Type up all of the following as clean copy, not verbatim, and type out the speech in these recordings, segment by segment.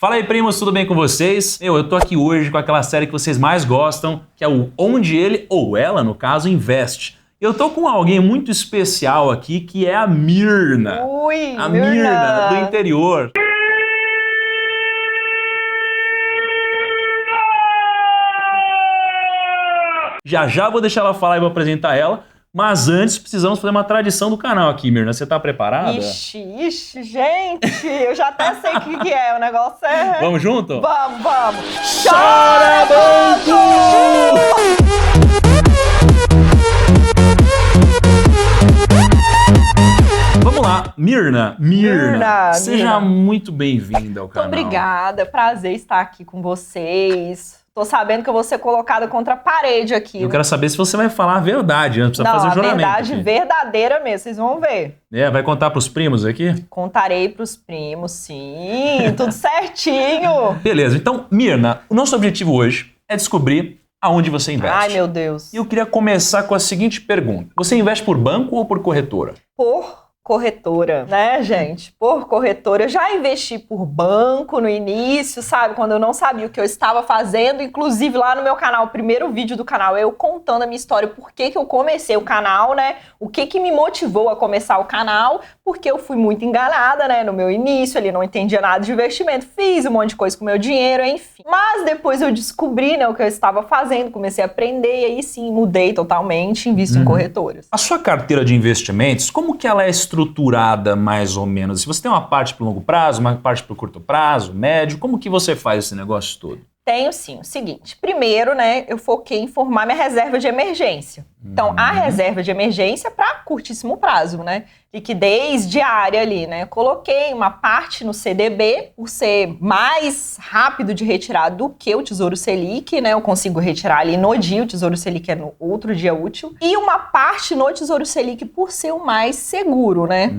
Fala aí, primos, tudo bem com vocês? Eu tô aqui hoje com aquela série que vocês mais gostam, que é o Onde Ele, ou Ela, no caso, Investe. Eu tô com alguém muito especial aqui, que é a Mirna. Ui, a Mirna do interior. Já vou deixar ela falar e vou apresentar ela. Mas antes, precisamos fazer uma tradição do canal aqui, Mirna. Você tá preparada? Ixi, gente, eu já até sei o que é, o negócio é... Vamos junto? Vamos! Chora, banco! Vamos lá, Mirna, seja muito bem-vinda ao canal. Muito obrigada, prazer estar aqui com vocês. Tô sabendo que eu vou ser colocada contra a parede aqui. Eu quero saber se você vai falar a verdade antes, precisa fazer o juramento. A verdade verdadeira mesmo, vocês vão ver. Vai contar pros primos aqui? Contarei pros primos, sim, tudo certinho. Beleza, então, Mirna, o nosso objetivo hoje é descobrir aonde você investe. Ai, meu Deus. E eu queria começar com a seguinte pergunta. Você investe por banco ou por corretora? Por corretora, né, gente? Por corretora. Eu já investi por banco no início, sabe? Quando eu não sabia o que eu estava fazendo. Inclusive, lá no meu canal, o primeiro vídeo do canal, eu contando a minha história, por que eu comecei o canal, né? O que me motivou a começar o canal, porque eu fui muito enganada, né? No meu início, ali, não entendia nada de investimento. Fiz um monte de coisa com o meu dinheiro, enfim. Mas depois eu descobri, né, o que eu estava fazendo, comecei a aprender, e aí sim, mudei totalmente, invisto em corretoras. A sua carteira de investimentos, como que ela é estruturada mais ou menos? Se você tem uma parte para o longo prazo, uma parte para o curto prazo, médio, como que você faz esse negócio todo? Tenho sim. O seguinte, primeiro, né, eu foquei em formar minha reserva de emergência. Então, a reserva de emergência é para curtíssimo prazo, né? Liquidez diária ali, né? Coloquei uma parte no CDB, por ser mais rápido de retirar do que o Tesouro Selic, né? Eu consigo retirar ali no dia, o Tesouro Selic é no outro dia útil. E uma parte no Tesouro Selic por ser o mais seguro, né?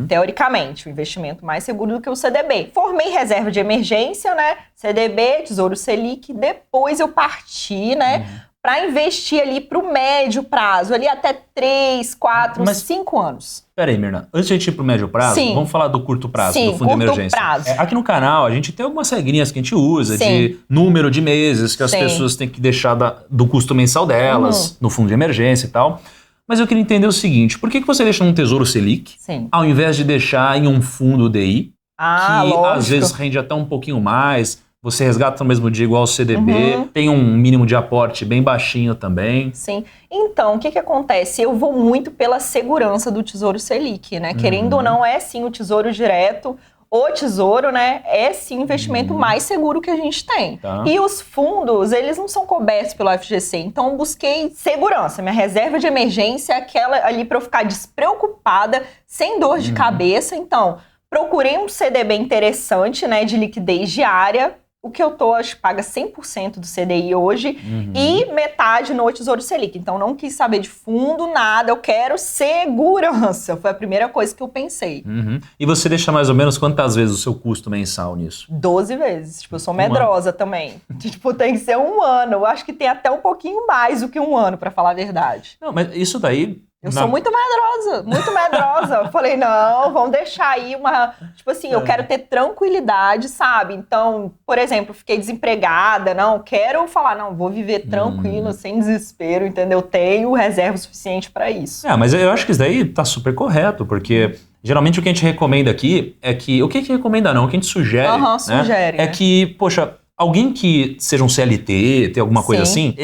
Teoricamente, o investimento mais seguro do que o CDB. Formei reserva de emergência, né? CDB, Tesouro Selic, depois eu parti, né? Para investir ali para o médio prazo, ali até 3, 4, 5 anos. Peraí, Mirna, antes de a gente ir para o médio prazo, vamos falar do curto prazo, do fundo de emergência. Prazo. Aqui no canal, a gente tem algumas regrinhas que a gente usa, de número de meses que as pessoas têm que deixar do custo mensal delas, no fundo de emergência e tal. Mas eu queria entender o seguinte, por que você deixa num Tesouro Selic, ao invés de deixar em um fundo DI, que lógico, às vezes rende até um pouquinho mais, você resgata no mesmo dia igual ao CDB, tem um mínimo de aporte bem baixinho também. Sim. Então, o que acontece? Eu vou muito pela segurança do Tesouro Selic, né? Querendo ou não, é sim o Tesouro Direto. O Tesouro, né, é sim o investimento mais seguro que a gente tem. E os fundos, eles não são cobertos pelo FGC, então eu busquei segurança. Minha reserva de emergência é aquela ali para eu ficar despreocupada, sem dor de cabeça. Então, procurei um CDB interessante, né, de liquidez diária. O que eu tô, acho que paga 100% do CDI hoje e metade no Tesouro Selic. Então, não quis saber de fundo, nada. Eu quero segurança. Foi a primeira coisa que eu pensei. E você deixa mais ou menos quantas vezes o seu custo mensal nisso? 12 vezes. Tipo, eu sou medrosa também. Tipo, tem que ser um ano. Eu acho que tem até um pouquinho mais do que um ano, pra falar a verdade. Não, mas isso daí... Eu sou muito medrosa, muito medrosa. Eu falei, não, vamos deixar aí uma... Tipo assim, eu quero ter tranquilidade, sabe? Então, por exemplo, fiquei desempregada, não, quero falar, não, vou viver tranquilo, sem desespero, entendeu? Tenho reserva suficiente para isso. Mas eu acho que isso daí tá super correto, porque... Geralmente o que a gente recomenda aqui é que... O que a gente recomenda não, o que a gente sugere, sugere, é que, poxa, alguém que seja um CLT, ter alguma coisa assim...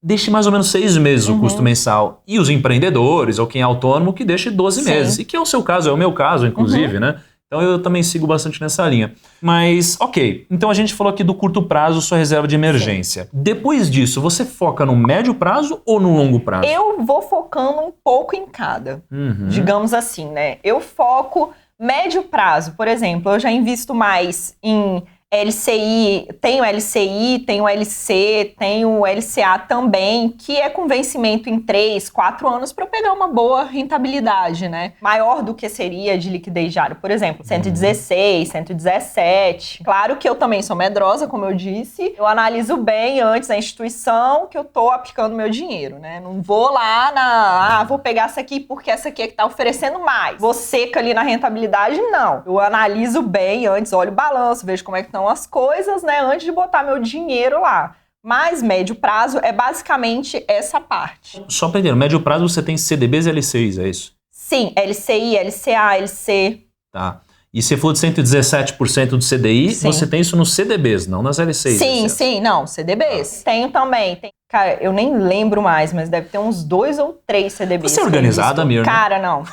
Deixe mais ou menos 6 meses o custo mensal. E os empreendedores, ou quem é autônomo, que deixe 12 meses. E que é o seu caso, é o meu caso, inclusive, né? Então eu também sigo bastante nessa linha. Mas, ok. Então a gente falou aqui do curto prazo, sua reserva de emergência. Depois disso, você foca no médio prazo ou no longo prazo? Eu vou focando um pouco em cada. Digamos assim, né? Eu foco médio prazo. Por exemplo, eu já invisto mais em... LCI, tenho LC, tenho LCA também, que é com vencimento em 3, 4 anos para eu pegar uma boa rentabilidade, né? Maior do que seria de liquidez diária, por exemplo, 116, 117. Claro que eu também sou medrosa, como eu disse. Eu analiso bem antes a instituição que eu tô aplicando meu dinheiro, né? Não vou lá vou pegar essa aqui porque essa aqui é que tá oferecendo mais. Vou seca ali na rentabilidade, não. Eu analiso bem antes, olho o balanço, vejo como é que estão estão as coisas, né, antes de botar meu dinheiro lá. Mas médio prazo é basicamente essa parte. Só para entender, no médio prazo você tem CDBs e LCIs, é isso? Sim, LCI, LCA, LC. Tá. E se for de 117% do CDI, Sim. você tem isso nos CDBs, não nas LCIs. Sim, não, CDBs. Tenho também. Cara, eu nem lembro mais, mas deve ter uns 2 ou 3 CDBs. Você é organizada, Mirna? Cara, não.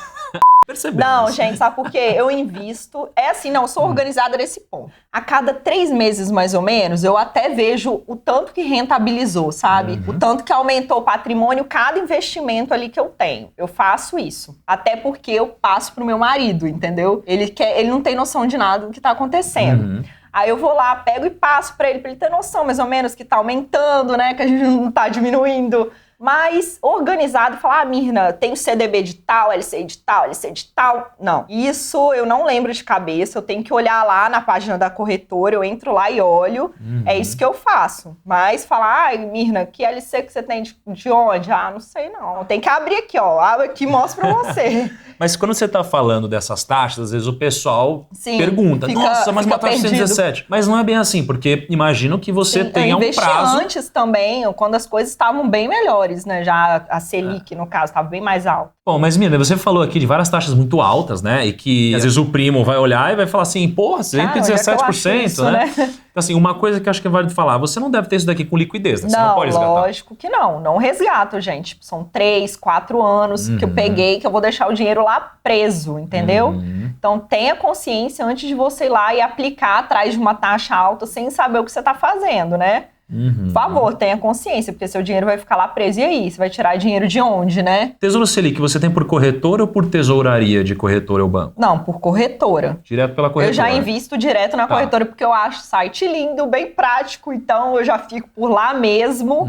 Percebemos. Não, gente, sabe por quê? Eu invisto... É assim, não, eu sou organizada nesse ponto. A cada 3 meses, mais ou menos, eu até vejo o tanto que rentabilizou, sabe? O tanto que aumentou o patrimônio, cada investimento ali que eu tenho. Eu faço isso. Até porque eu passo pro meu marido, entendeu? Ele não tem noção de nada do que tá acontecendo. Aí eu vou lá, pego e passo pra ele ter noção, mais ou menos, que tá aumentando, né? Que a gente não tá diminuindo. Mas organizado, falar, Mirna, tem o CDB de tal, LCI de tal, LC de tal. Não, isso eu não lembro de cabeça, eu tenho que olhar lá na página da corretora, eu entro lá e olho, é isso que eu faço. Mas falar, ai, Mirna, que LC que você tem de onde? Ah, não sei não, tem que abrir aqui, ó, abre aqui e mostro pra você. Mas quando você tá falando dessas taxas, às vezes o pessoal pergunta, nossa, mas uma taxa de 117. Mas não é bem assim, porque imagino que você tenha um prazo... Eu investi antes também, quando as coisas estavam bem melhores. Né? Já a Selic, no caso, estava bem mais alta. Bom, mas Mirna, você falou aqui de várias taxas muito altas, né? E que às vezes o primo vai olhar e vai falar assim, porra, 117%, isso, né? Então, assim, uma coisa que eu acho que é válido falar, você não deve ter isso daqui com liquidez, né? Você não pode resgatar. Lógico que não. Não resgato, gente. São 3, 4 anos que eu peguei, que eu vou deixar o dinheiro lá preso, entendeu? Então, tenha consciência antes de você ir lá e aplicar atrás de uma taxa alta sem saber o que você está fazendo, né? Por favor, tenha consciência, porque seu dinheiro vai ficar lá preso. E aí? Você vai tirar dinheiro de onde, né? Tesouro Selic, você tem por corretora ou por tesouraria de corretora ou banco? Não, por corretora. Direto pela corretora. Eu já invisto direto na corretora, porque eu acho o site lindo, bem prático, então eu já fico por lá mesmo.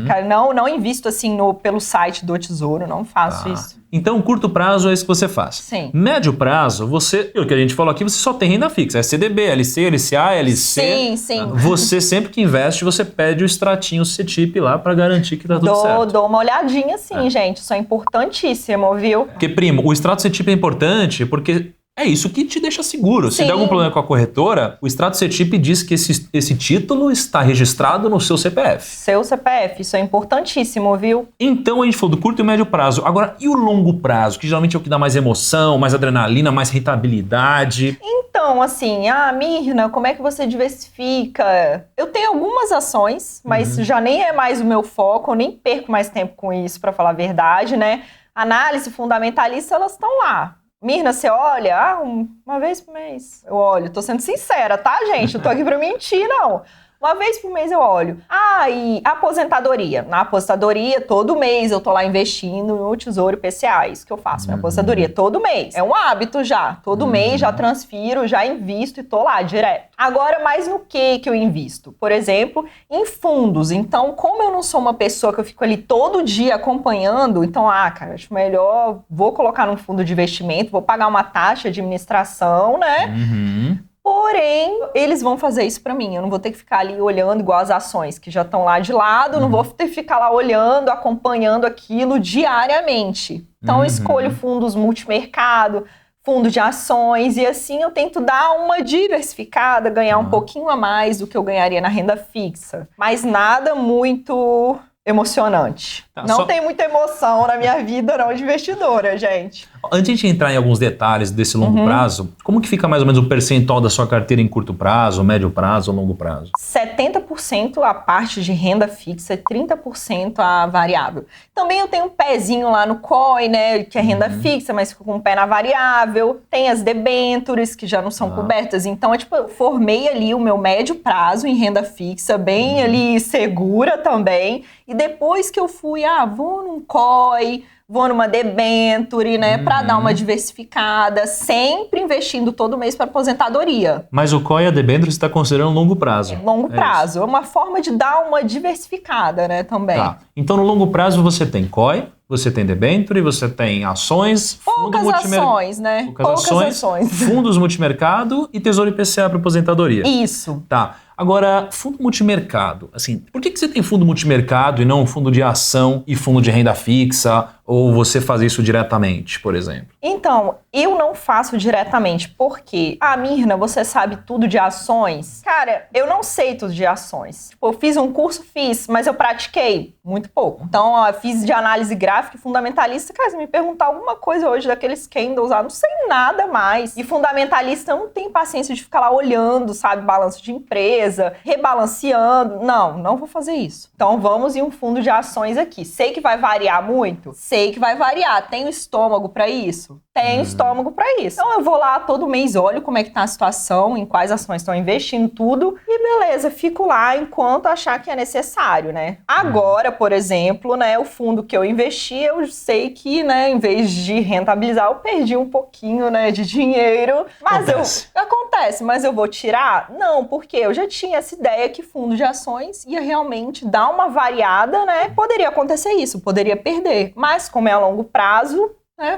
Cara, não invisto assim pelo site do Tesouro, não faço isso. Então, curto prazo é isso que você faz. Sim. Médio prazo, pelo que a gente falou aqui, você só tem renda fixa. É CDB, LC, LCA, LC. Sim. Você sempre que investe, você pede o extratinho CETIP lá pra garantir que tá tudo certo. Dou uma olhadinha sim, gente. Isso é importantíssimo, viu? Porque, primo, o extrato CETIP é importante porque... é isso que te deixa seguro. Se der algum problema com a corretora, o extrato CETIP diz que esse título está registrado no seu CPF. Seu CPF, isso é importantíssimo, viu? Então a gente falou do curto e médio prazo. Agora, e o longo prazo? Que geralmente é o que dá mais emoção, mais adrenalina, mais rentabilidade. Então, assim, Mirna, como é que você diversifica? Eu tenho algumas ações, mas já nem é mais o meu foco, eu nem perco mais tempo com isso, para falar a verdade, né? Análise fundamentalista, elas estão lá. Mirna, você olha? Uma vez por mês. Eu olho. Tô sendo sincera, tá, gente? Não tô aqui pra mentir, não. Uma vez por mês eu olho. E aposentadoria. Na aposentadoria, todo mês eu tô lá investindo no Tesouro IPCA. Isso que eu faço, minha aposentadoria. Todo mês. É um hábito já. Todo mês já transfiro, já invisto e tô lá direto. Agora, mais no que eu invisto? Por exemplo, em fundos. Então, como eu não sou uma pessoa que eu fico ali todo dia acompanhando, então, cara, acho melhor, vou colocar num fundo de investimento, vou pagar uma taxa de administração, né? Porém, eles vão fazer isso pra mim. Eu não vou ter que ficar ali olhando igual as ações que já estão lá de lado. Não vou ter que ficar lá olhando, acompanhando aquilo diariamente. Então, eu escolho fundos multimercado, fundo de ações. E assim eu tento dar uma diversificada, ganhar um pouquinho a mais do que eu ganharia na renda fixa. Mas nada muito emocionante. Não tem muita emoção na minha vida, não, de investidora, gente. Antes de entrar em alguns detalhes desse longo prazo, como que fica mais ou menos o percentual da sua carteira em curto prazo, médio prazo ou longo prazo? 70% a parte de renda fixa e 30% a variável. Também eu tenho um pezinho lá no COI, né, que é renda fixa, mas fico com um pé na variável. Tem as debentures, que já não são cobertas. Então, eu formei ali o meu médio prazo em renda fixa, bem ali segura também. E depois que eu fui, vou num COI, vou numa debenture, né, para dar uma diversificada, sempre investindo todo mês para aposentadoria. Mas o COI e a debenture você está considerando longo prazo? Longo prazo. É uma forma de dar uma diversificada, né, também. Tá. Então, no longo prazo, você tem COI, você tem debenture, você tem ações, poucas ações, né? Poucas ações, fundos multimercado e Tesouro IPCA para aposentadoria. Isso. Tá. Agora, fundo multimercado, assim, por que você tem fundo multimercado e não um fundo de ação e fundo de renda fixa, ou você faz isso diretamente, por exemplo? Então, eu não faço diretamente, porque, Mirna, você sabe tudo de ações? Cara, eu não sei tudo de ações. Tipo, eu fiz um curso, mas eu pratiquei muito pouco. Então, eu fiz de análise gráfica e fundamentalista. Cara, se me perguntar alguma coisa hoje daqueles candles lá, não sei nada mais. E fundamentalista, eu não tenho paciência de ficar lá olhando, sabe, balanço de empresa, rebalanceando. Não vou fazer isso. Então, vamos em um fundo de ações aqui. Sei que vai variar muito? Sei que vai variar. Tenho estômago pra isso? Tenho estômago pra isso. Então, eu vou lá todo mês, olho como é que tá a situação, em quais ações estão investindo, tudo. E beleza, fico lá enquanto achar que é necessário, né? Agora, por exemplo, né, o fundo que eu investi, eu sei que, né, em vez de rentabilizar, eu perdi um pouquinho, né, de dinheiro. Mas acontece, mas eu vou tirar? Não, porque eu já tinha essa ideia que fundo de ações ia realmente dar uma variada, né? Poderia acontecer isso, poderia perder. Mas como é a longo prazo,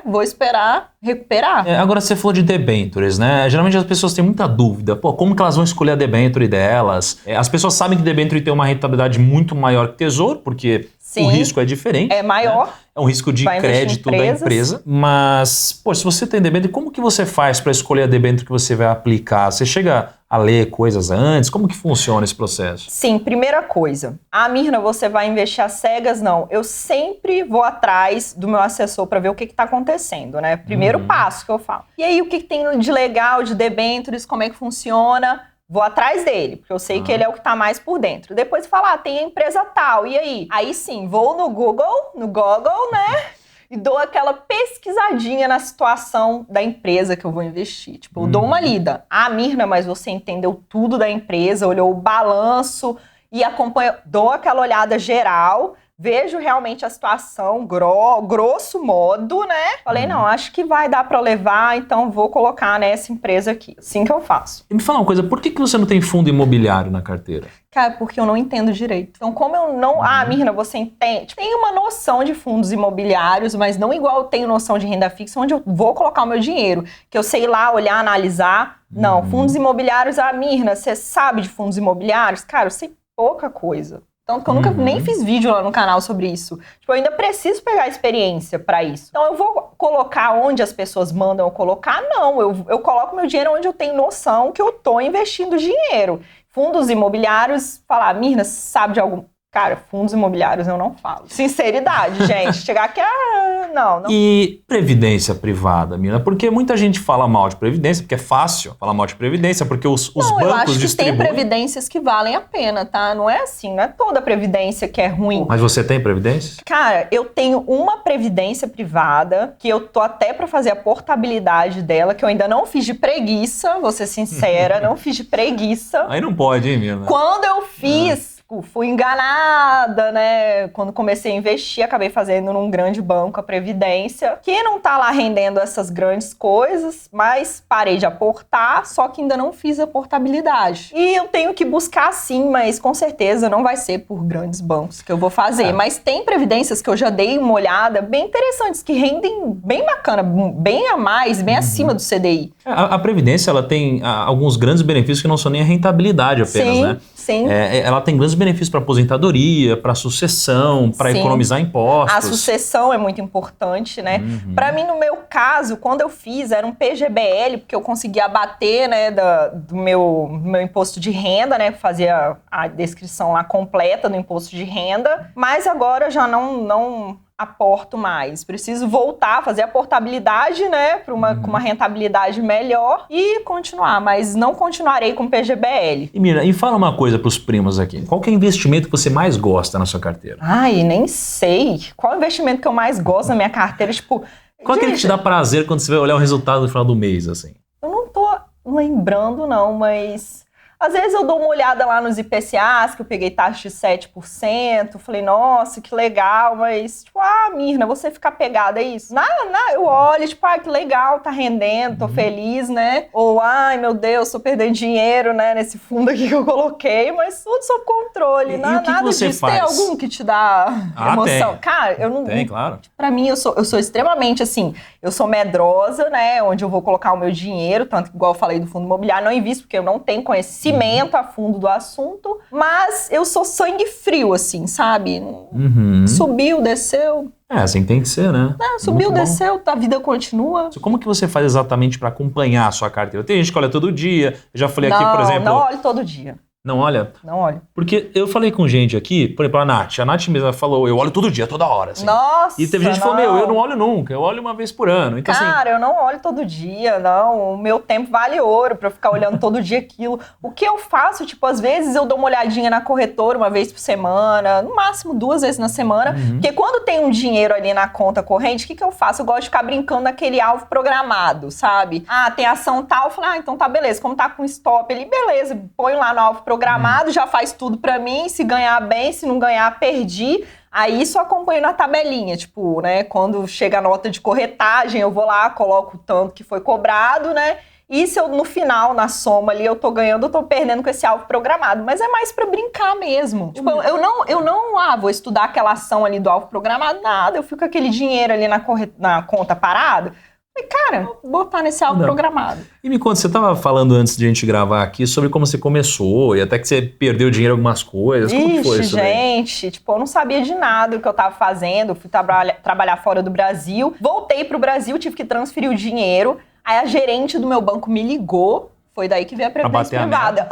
vou esperar recuperar. Agora você falou de debentures, né? Geralmente as pessoas têm muita dúvida. Como que elas vão escolher a debenture delas? As pessoas sabem que debenture tem uma rentabilidade muito maior que tesouro, porque o risco é diferente. É maior. Né? É um risco de crédito da empresa. Mas, se você tem debênture, como que você faz para escolher a debênture que você vai aplicar? Você chega a ler coisas antes? Como que funciona esse processo? Sim, primeira coisa. Mirna, você vai investir às cegas? Não. Eu sempre vou atrás do meu assessor para ver o que está acontecendo, né? Primeiro passo que eu falo. E aí, o que tem de legal, de debêntures, como é que funciona? Vou atrás dele, porque eu sei que ele é o que tá mais por dentro. Depois fala, tem a empresa tal, e aí? Aí sim, vou no Google, né? E dou aquela pesquisadinha na situação da empresa que eu vou investir. Tipo, eu dou uma lida. Mirna, mas você entendeu tudo da empresa, olhou o balanço e acompanha, dou aquela olhada geral, vejo realmente a situação, grosso modo, né? Falei, não, acho que vai dar pra levar, então vou colocar nessa empresa aqui. Assim que eu faço. E me fala uma coisa, por que você não tem fundo imobiliário na carteira? Cara, porque eu não entendo direito. Então, como eu não... Mirna, você entende? Tem uma noção de fundos imobiliários, mas não igual eu tenho noção de renda fixa, onde eu vou colocar o meu dinheiro. Que eu sei lá, olhar, analisar. Não, fundos imobiliários, Mirna, você sabe de fundos imobiliários? Cara, eu sei pouca coisa. Tanto que eu nunca nem fiz vídeo lá no canal sobre isso. Tipo, eu ainda preciso pegar experiência pra isso. Então, eu vou colocar onde as pessoas mandam eu colocar? Não, eu coloco meu dinheiro onde eu tenho noção que eu tô investindo dinheiro. Fundos imobiliários, falar, Mirna, sabe de algum... Cara, fundos imobiliários eu não falo. Sinceridade, gente. Chegar aqui, não. E previdência privada, Mirna? Porque muita gente fala mal de previdência, porque é fácil falar mal de previdência, porque os bancos distribuem... eu acho que tem previdências que valem a pena, tá? Não é assim, não é toda previdência que é ruim. Mas você tem previdência? Cara, eu tenho uma previdência privada, que eu tô até pra fazer a portabilidade dela, que eu ainda não fiz de preguiça, vou ser sincera, não fiz de preguiça. Aí não pode, hein, Mirna? Quando eu fiz... Fui enganada, né? Quando comecei a investir, acabei fazendo num grande banco a Previdência, que não tá lá rendendo essas grandes coisas, mas parei de aportar, só que ainda não fiz a portabilidade. E eu tenho que buscar sim, mas com certeza não vai ser por grandes bancos que eu vou fazer. Mas tem previdências que eu já dei uma olhada bem interessantes, que rendem bem bacana, bem a mais, bem acima do CDI. A Previdência, ela tem alguns grandes benefícios que não são nem a rentabilidade apenas, né? Sim. Ela tem grandes benefícios para aposentadoria, para sucessão, para economizar impostos. A sucessão é muito importante, né? Para mim, no meu caso, quando eu fiz, era um PGBL, porque eu conseguia abater, né, do meu imposto de renda, né? Fazia a descrição lá completa do imposto de renda, mas agora eu já não aporto mais. Preciso voltar a fazer a portabilidade, né, para com uma rentabilidade melhor e continuar, mas não continuarei com PGBL. E Mirna, e fala uma coisa para os primos aqui. Qual que é o investimento que você mais gosta na sua carteira? Nem sei. Qual é o investimento que eu mais gosto na minha carteira? Tipo, qual é aquele que te dá prazer quando você vai olhar o resultado no final do mês, assim? Eu não tô lembrando, não, mas... Às vezes eu dou uma olhada lá nos IPCAs, que eu peguei taxa de 7%, falei, nossa, que legal, mas, tipo, Mirna, você fica pegada a isso? Eu olho, tipo, que legal, tá rendendo, tô feliz, né? Ou, meu Deus, tô perdendo dinheiro, né, nesse fundo aqui que eu coloquei, mas tudo sob controle, nada você disso. Faz? Tem algum que te dá emoção? Tem. Cara, eu não... Tem, claro. Pra mim, eu sou extremamente, assim, eu sou medrosa, né, onde eu vou colocar o meu dinheiro, tanto que, igual eu falei do fundo imobiliário, não invisto, porque eu não tenho conhecimento a fundo do assunto, mas eu sou sangue frio, assim, sabe? Subiu, desceu. Assim tem que ser, né? Subiu, desceu, a vida continua. Como que você faz exatamente para acompanhar a sua carteira? Tem gente que olha todo dia, eu já falei aqui, por exemplo... Não olho todo dia. Não olha? Não olho. Porque eu falei com gente aqui, por exemplo, a Nath mesma falou, eu olho todo dia, toda hora, assim. Nossa, e teve gente que falou, eu não olho nunca, eu olho uma vez por ano. Então, cara, eu não olho todo dia, não. O meu tempo vale ouro pra eu ficar olhando todo dia aquilo. O que eu faço, tipo, às vezes eu dou uma olhadinha na corretora uma vez por semana, no máximo 2 vezes na semana, porque quando tem um dinheiro ali na conta corrente, o que eu faço? Eu gosto de ficar brincando naquele alvo programado, sabe? Tem ação tal, eu falo, então tá, beleza. Como tá com stop ali, beleza, põe lá no alvo programado, já faz tudo pra mim, se ganhar bem, se não ganhar, perdi. Aí só acompanho na tabelinha, tipo, né, quando chega a nota de corretagem, eu vou lá, coloco o tanto que foi cobrado, né, e se eu, no final, na soma ali, eu tô ganhando, eu tô perdendo com esse alvo programado, mas é mais pra brincar mesmo. Tipo, eu não vou estudar aquela ação ali do alvo programado, nada, eu fico com aquele dinheiro ali na conta parado. E, cara, botar nesse alvo programado. E me conta, você estava falando antes de a gente gravar aqui sobre como você começou e até que você perdeu dinheiro em algumas coisas. Como que foi isso gente, tipo, eu não sabia de nada do que eu estava fazendo. Fui trabalhar fora do Brasil. Voltei pro Brasil, tive que transferir o dinheiro. Aí a gerente do meu banco me ligou. Foi daí que veio a previdência privada.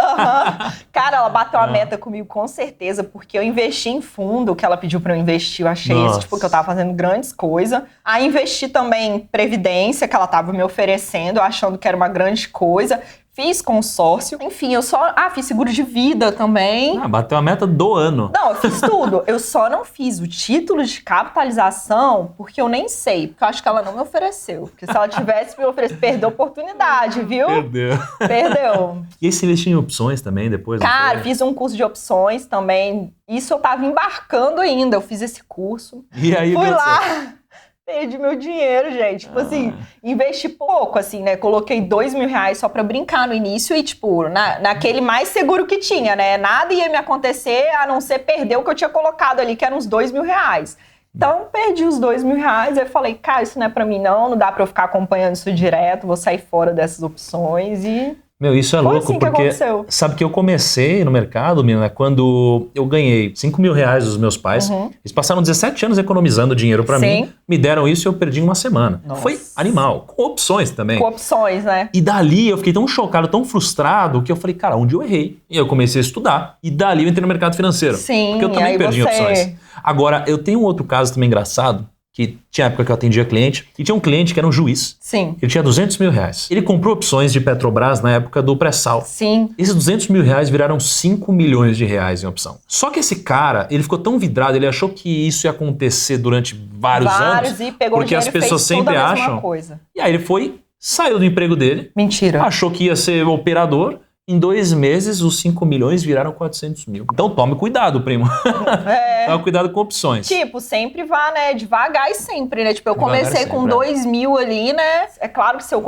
Cara, ela bateu a meta comigo com certeza, porque eu investi em fundo, o que ela pediu pra eu investir, eu achei isso, tipo, que eu tava fazendo grandes coisas. Aí investi também em previdência, que ela tava me oferecendo, achando que era uma grande coisa. Fiz consórcio, enfim, eu só... fiz seguro de vida também. Bateu a meta do ano. Não, eu fiz tudo. Eu só não fiz o título de capitalização porque eu nem sei, porque eu acho que ela não me ofereceu. Porque se ela tivesse me oferecido, perdeu a oportunidade, viu? Perdeu. E aí você investiu em opções também depois? Cara, fiz um curso de opções também. Isso eu tava embarcando ainda, eu fiz esse curso. E aí, fui lá... Perdi meu dinheiro, gente. Tipo assim, investi pouco, assim, né? Coloquei R$2.000 só pra brincar no início e, tipo, naquele mais seguro que tinha, né? Nada ia me acontecer a não ser perder o que eu tinha colocado ali, que eram uns R$2.000. Então, perdi os R$2.000. Aí falei, cara, isso não é pra mim, não dá pra eu ficar acompanhando isso direto, vou sair fora dessas opções e... Isso é louco, assim porque sabe que eu comecei no mercado, menina, quando eu ganhei R$5.000 dos meus pais. Eles passaram 17 anos economizando dinheiro pra mim, me deram isso e eu perdi em uma semana. Nossa. Foi animal, com opções também. Com opções, né? E dali eu fiquei tão chocado, tão frustrado, que eu falei, cara, onde eu errei? E eu comecei a estudar. E dali eu entrei no mercado financeiro. Sim, porque eu também perdi opções. Agora, eu tenho um outro caso também engraçado, que tinha época que eu atendia cliente, e tinha um cliente que era um juiz. Sim. Ele tinha R$200.000. Ele comprou opções de Petrobras na época do pré-sal. Sim. Esses R$200.000 viraram R$5 milhões em opção. Só que esse cara, ele ficou tão vidrado, ele achou que isso ia acontecer durante vários anos. E pegou porque as pessoas sempre acham. Coisa. E aí ele saiu do emprego dele. Mentira. Achou que ia ser operador. Em 2 meses, os 5 milhões viraram 400 mil. Então tome cuidado, primo. Tome cuidado com opções. Tipo, sempre vá, né? Devagar e sempre, né? Tipo, eu comecei com 2 mil ali, né? É claro que se eu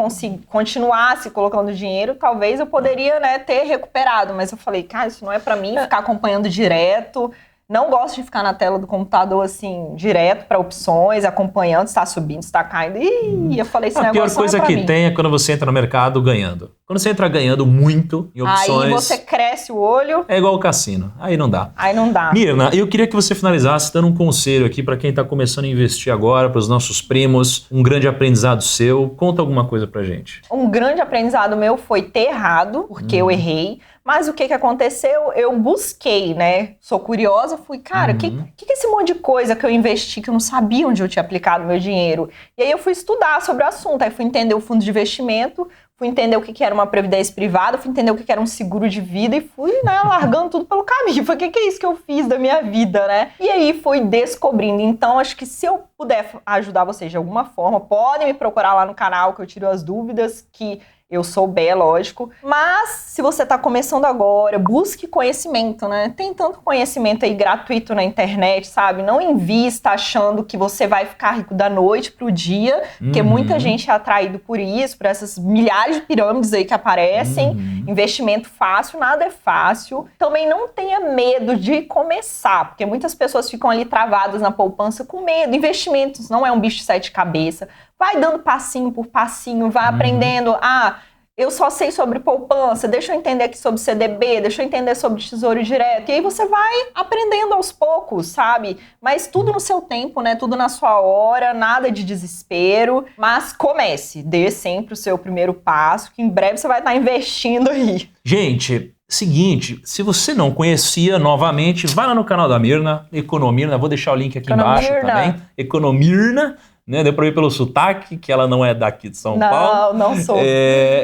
continuasse colocando dinheiro, talvez eu poderia, né, ter recuperado. Mas eu falei, cara, isso não é pra mim ficar acompanhando direto. Não gosto de ficar na tela do computador, assim, direto para opções, acompanhando se está subindo, se está caindo. E eu falei, esse negócio não é pra mim. A pior coisa que tem é quando você entra no mercado ganhando. Quando você entra ganhando muito em opções... Aí você cresce o olho. É igual o cassino. Aí não dá. Aí não dá. Mirna, eu queria que você finalizasse dando um conselho aqui para quem está começando a investir agora, para os nossos primos. Um grande aprendizado seu. Conta alguma coisa pra gente. Um grande aprendizado meu foi ter errado, porque eu errei. Mas o que aconteceu? Eu busquei, né? Sou curiosa, fui, cara, o que é esse monte de coisa que eu investi que eu não sabia onde eu tinha aplicado meu dinheiro? E aí eu fui estudar sobre o assunto, aí fui entender o fundo de investimento, fui entender o que era uma previdência privada, fui entender o que era um seguro de vida e fui, né, largando tudo pelo caminho. Falei, o que é isso que eu fiz da minha vida, né? E aí fui descobrindo. Então, acho que se eu puder ajudar vocês de alguma forma, podem me procurar lá no canal que eu tiro as dúvidas que eu souber, lógico. Mas, se você tá começando agora, busque conhecimento, né? Tem tanto conhecimento aí gratuito na internet, sabe? Não invista achando que você vai ficar rico da noite pro dia, porque muita gente é atraído por isso, por essas milhares de pirâmides aí que aparecem. Investimento fácil, nada é fácil. Também não tenha medo de começar, porque muitas pessoas ficam ali travadas na poupança com medo. Investimentos não é um bicho de 7 cabeças. Vai dando passinho por passinho, vai aprendendo. eu só sei sobre poupança, deixa eu entender aqui sobre CDB, deixa eu entender sobre Tesouro Direto. E aí você vai aprendendo aos poucos, sabe? Mas tudo no seu tempo, né? Tudo na sua hora, nada de desespero. Mas comece, dê sempre o seu primeiro passo, que em breve você vai estar investindo aí. Gente, seguinte, se você não conhecia, novamente, vai lá no canal da Mirna, Economirna, vou deixar o link aqui embaixo também. Economirna. Né? Deu pra ver pelo sotaque, que ela não é daqui de São Paulo. Não sou.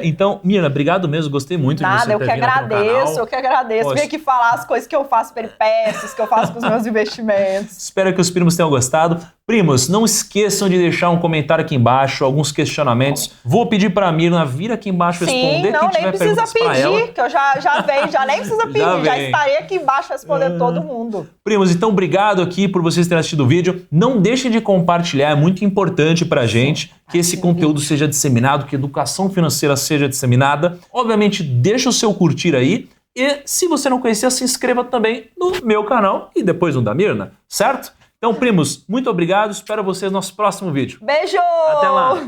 Então, Mirna, obrigado mesmo, gostei muito de você ter vindo aqui no canal. Eu que agradeço. Vim aqui falar as coisas que eu faço, peripécias, que eu faço com os meus investimentos. Espero que os primos tenham gostado. Primos, não esqueçam de deixar um comentário aqui embaixo, alguns questionamentos. Vou pedir pra Mirna vir aqui embaixo responder. Não, nem precisa pedir, que eu já venho, já nem precisa pedir, já estarei aqui embaixo respondendo todo mundo. Primos, então obrigado aqui por vocês terem assistido o vídeo. Não deixem de compartilhar, é muito importante pra gente que esse conteúdo seja disseminado, que a educação financeira seja disseminada. Obviamente, deixa o seu curtir aí. E se você não conhecia, se inscreva também no meu canal e depois no da Mirna, certo? Então, primos, muito obrigado. Espero vocês no nosso próximo vídeo. Beijo! Até lá!